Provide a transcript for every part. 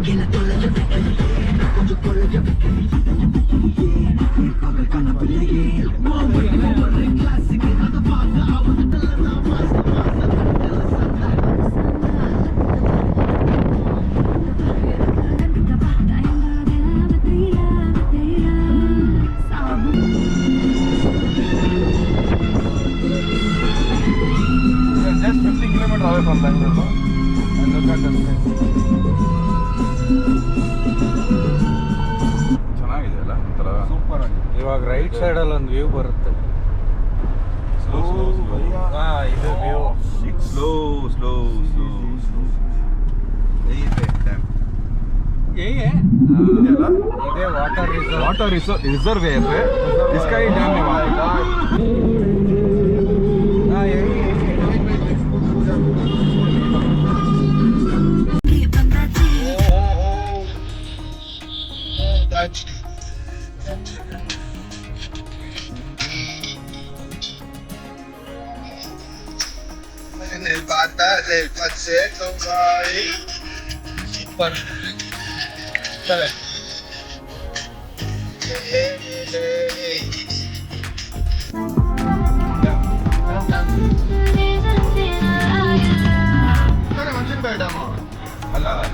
Just 50 kilometers away from Bangalore. And look at the place. ಚೆನ್ನಾಗಿದೆ ಅಲ್ಲ ಒಂಥರ super ಆಗಿದೆ. ಇವಾಗ ರೈಟ್ ಸೈಡಲ್ಲಿ ಒಂದು ವ್ಯೂ ಬರುತ್ತೆ. Slow slow slow. ಇದು ವ್ಯೂ ಸ್ಲೋ ಸ್ಲೋ ಸ್ಲೋ ಇದೆ ಡ್ಯಾಮ್. ಇದೇ ವಾಟರ್ रिजर्व है पे इसका ही डैम है वहाँ का. Nel bata del pazzetto vai super dai non mangi il bello ma allora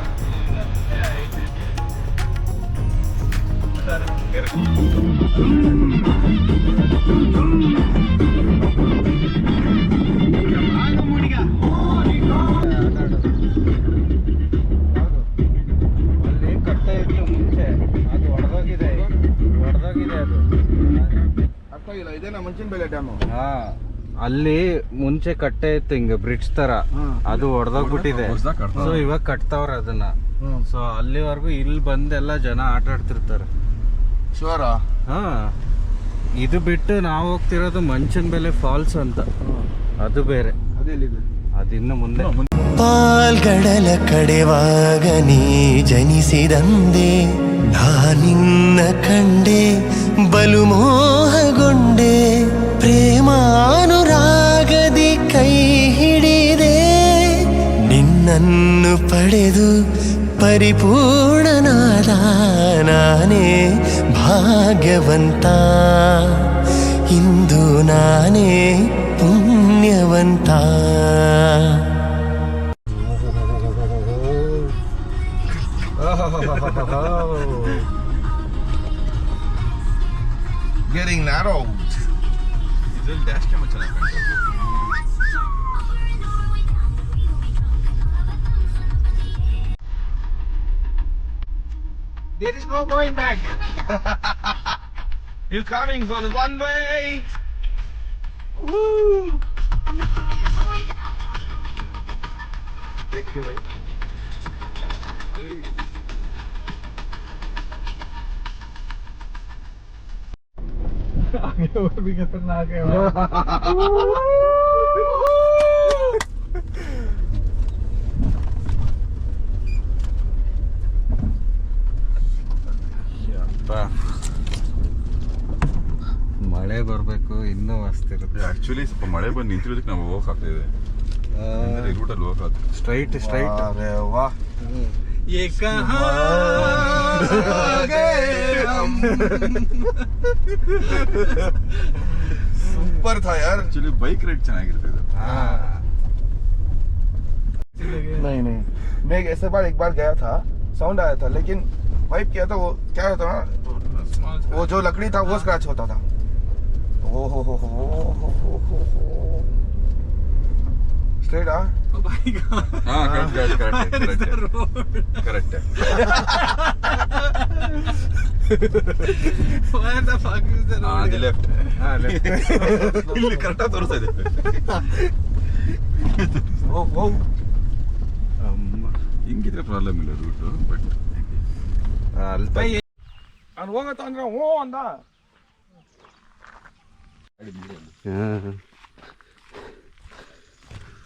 ಅಲ್ಲಿ ಕಟ್ಟೆ ಇತ್ತು ಮುಂಚೆ, ಅದು ಒಡೆದೋಗಿದೆ ಅದು. ಅರ್ಥ ಇಲ್ಲ. ಇದೇನಾ ಮಂಚಿನ ಬೆಲೆ ಡ್ಯಾಮು? ಅಲ್ಲಿ ಮುಂಚೆ ಕಟ್ಟೆ ಇತ್ತು ಹಿಂಗೆ ಬ್ರಿಡ್ಜ್ ತರ, ಅದು ಒಡೆದೋಗ್ಬಿಟ್ಟಿದೆ. ಸೊ ಇವಾಗ ಕಟ್ತಾವ್ರೆ ಅದನ್ನ. ಸೊ ಅಲ್ಲಿವರೆಗೂ ಇಲ್ಲಿ ಬಂದೆಲ್ಲ ಜನ ಆಟ ಆಡ್ತಿರ್ತಾರೆ. ಶೋರಾ? ಹಾ, ಇದು ಬಿಟ್ಟು ನಾವು ಹೋಗ್ತಿರೋದು ಮಂಚನ್ ಬೆಲೆ ಫಾಲ್ಸ್ ಅಂತ, ಅದು ಬೇರೆ. ಅದೆಲ್ಲಿದೆ? ಅದಿನ್ನು ಮುಂದೆ. ಪಾಲ್ಗಡಲ ಕಡೆವಾಗ ನೀ ಜನಿಸಿದಂದೆ ನಾನಿನ್ನ ಕಂಡೆ ಬಲು ಮೋಹಗೊಂಡೆ ಪ್ರೇಮಾನುರಾಗದಿ ಕೈ ಹಿಡಿದೆ ನಿನ್ನನ್ನು ಪಡೆದು ಪರಿಪೂರ್ಣನಾದ ನಾನೇ ಭಾಗ್ಯವಂತ ಇಂದು ನಾನೇ ಪುಣ್ಯವಂತ. Getting narrow. ಇದ್ರಲ್ಲಿ ಡ್ಯಾಶ್ ಕ್ಯಾಮ್ ಚೆನ್ನಾಗಿ ಕಾಣ್ತದೆ. There is no going back. You're coming for the one way. Woo! Thank you. आगे और भी खतरनाक है. ಮಳೆ ಬರಬೇಕು, ಇನ್ನೂ ಮಸ್ತಿರುತ್ತೆ. ಆಕ್ಚುಲಿ ಸ್ವಲ್ಪ ಮಳೆ ಬಂದು ನಿಂತಿರೋದಕ್ಕೆ ನಾವು ಹೋಗಕ್ ಆಗ್ತಾ ಇದೆ. ಈ ರೂಟಲ್ಲಿ ಹೋಗಕ್ ಆಗ್ತದೆ. ಸ್ಟ್ರೈಟ್ अरे वाह. ये कहाँ सुपर था यार. ಆಕ್ಚುಲಿ ಬೈಕ್ ರೈಡ್ ಚೆನ್ನಾಗಿರ್ತದೆ. नहीं नहीं, मैं ऐसे बार एक बार गया था, साउंड आया था, लेकिन वाइप किया था वो क्या होता ना, वो जो लकड़ी था वो स्क्रैच होता था. ओ हो स्ट्रेट. ಹಾ ಕರೆಕ್ಟ್ ಕರೆಕ್ಟ್. ಅದು ಲೆಫ್ಟ್. ಇಲ್ಲಿ ಕರೆಕ್ಟಾಗಿ ತೋರಿಸ್ತಾ ಇದೆ. ಹಿಂಗಿದ್ರೆ ಪ್ರಾಬ್ಲಮ್ ಇಲ್ಲ ರೂಟು, ಬಟ್ ನಾನು ಹೋಗತ್ತ ಅಂದ್ರೆ ಓ ಅಂದ.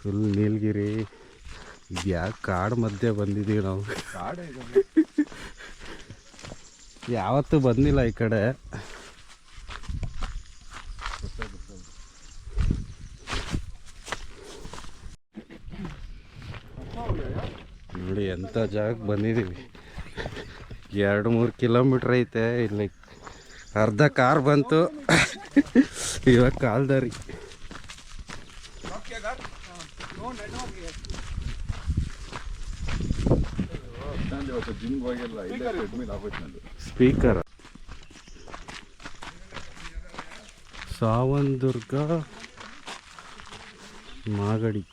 ಫುಲ್ ನೀಲಗಿರಿ. ಯಾಕೆ ಕಾಡು ಮಧ್ಯೆ ಬಂದಿದ್ದೀವಿ ನಾವು. ಯಾವತ್ತೂ ಬಂದಿಲ್ಲ ಈ ಕಡೆ. ನೋಡಿ ಎಂಥ ಜಾಗಕ್ಕೆ ಬಂದಿದ್ದೀವಿ. 2-3 ಕಿಲೋಮೀಟ್ರ್ ಐತೆ. ಇಲ್ಲಿ ಅರ್ಧ ಕಾರ್ ಬಂತು. ಇವಾಗ ಕಾಲ್ದಾರಿ. ಜಿಮ್ಗೆ ಹೋಗಿಲ್ಲ, ಇಲ್ಲೇ ಟ್ರೆಡ್ಮಿಲ್ ಆಗೋಯ್ತು ನಂದು. ಸ್ಪೀಕರ್ ಸಾವಂದುರ್ಗ ಮಾಗಡಿ.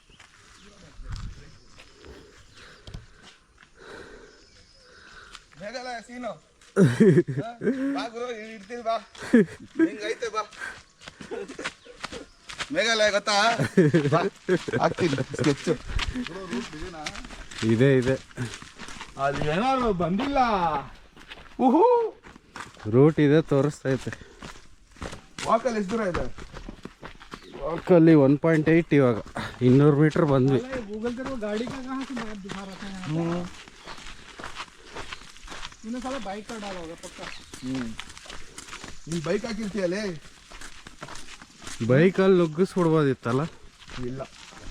ಸೀನು ಬಾ ಗುರು, ಇಡ್ತೀನಿ ಬಾ, ಹಿಂಗೈತೆ ಬಾ. ಮೇಘಾಲಯ ಗೊತ್ತಾ? ಆಗ್ತೀನಿ ಸ್ಕೆಚ್. ಇದೆ ಇದೆ, ಅದು ಏನಾದ್ರು ಬಂದಿಲ್ಲ. ಊಹು, ರೂಟ್ ಇದೆ ತೋರಿಸ್ತೈತೆ. ವಾಕಲ್ಲಿ ಎಷ್ಟು ದೂರ ಇದೆ? ವಾಕಲ್ಲಿ 1.8. ಇವಾಗ 200 ಮೀಟ್ರ್ ಬಂದ್ವಿ. ನೀನ್ ಬೈಕ್ ಹಾಕಿರ್ತೀಯಲ್ಲೇ? ಬೈಕಲ್ಲಿ ನುಗ್ಗಿಸ್ಬಿಡ್ಬೋದಿತ್ತಲ್ಲ. ಇಲ್ಲ,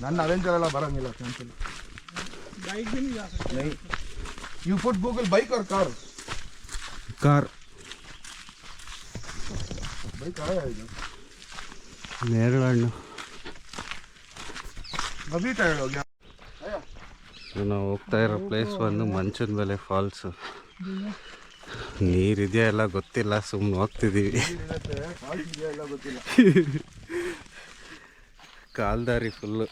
ನನ್ನ ಅವೆಂಜರ್ ಎಲ್ಲ ಬರಂಗಿಲ್ಲ. Cancel. You put Google bike और कार? कार. बाइक आया है इधर. ನೇರಳೆ अभी टायर्ड हो गया. ನಾವು ಹೋಗ್ತಾ ಇರೋ ಪ್ಲೇಸ್ ಬಂದು ಮಂಚದ ಮೇಲೆ ಫಾಲ್ಸು. ನೀರಿದೆಯಾ ಎಲ್ಲ ಗೊತ್ತಿಲ್ಲ, ಸುಮ್ಮನೆ ಹೋಗ್ತಿದ್ದೀವಿ. ಎಲ್ಲ ಗೊತ್ತಿಲ್ಲ. ಕಾಲ್ದಾರಿ ಫುಲ್ಲು.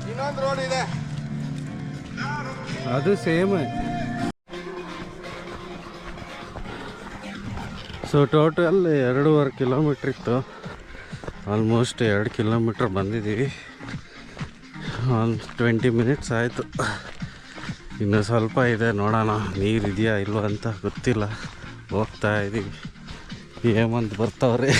ಇನ್ನೊಂದು ರೋಡ್ ಇದೆ, ಅದು ಸೇಮ್. ಸೊ ಟೋಟಲ್ 2.5 ಕಿಲೋಮೀಟ್ರ್ ಇತ್ತು. ಆಲ್ಮೋಸ್ಟ್ 2 ಕಿಲೋಮೀಟ್ರ್ ಬಂದಿದ್ದೀವಿ. ಒಂದು 20 ಮಿನಿಟ್ಸ್ ಆಯಿತು. ಇನ್ನು ಸ್ವಲ್ಪ ಇದೆ, ನೋಡೋಣ ನೀರಿದೆಯಾ ಇಲ್ವ ಅಂತ ಗೊತ್ತಿಲ್ಲ. ಹೋಗ್ತಾ ಇದ್ದೀವಿ. ಹೇಮಂತ್ ಬರ್ತಾವ್ರೆ.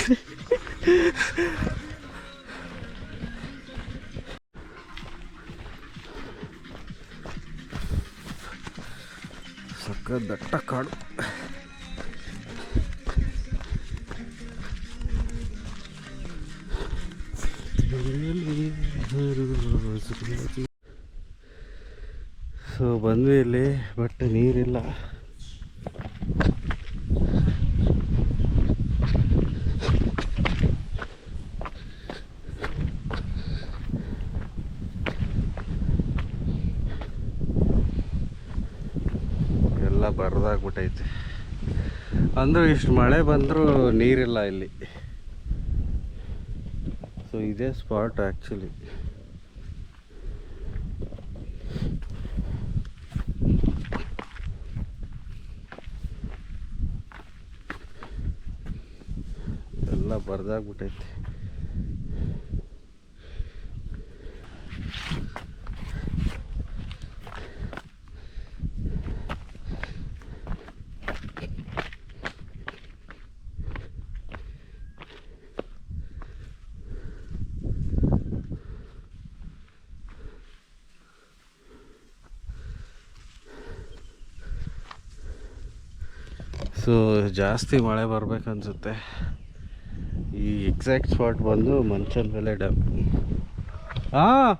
ಸಕ್ಕ ದಟ್ಟ ಕಾಡು. ಸೊ ಬಂದ್ವಿ ಇಲ್ಲಿ, ಬಟ್ ನೀರಿಲ್ಲ. ಎಲ್ಲ ಬರದಾಗ್ಬಿಟ್ಟೈತೆ. ಅಂದರೂ ಇಷ್ಟು ಮಳೆ ಬಂದರೂ ನೀರಿಲ್ಲ ಇಲ್ಲಿ. ಸೊ ಇದೇ ಸ್ಪಾಟ್ ಆ್ಯಕ್ಚುಲಿ. ಎಲ್ಲ ಬರದಾಗ್ಬಿಟ್ಟೈತೆ. ಸೊ ಜಾಸ್ತಿ ಮಳೆ ಬರ್ಬೇಕನ್ಸುತ್ತೆ. ಈ ಎಕ್ಸಾಕ್ಟ್ ಸ್ಪಾಟ್ ಬಂದು ಮಂಚನಬೆಲೆ ಡ್ಯಾಮ್. ಹಾಂ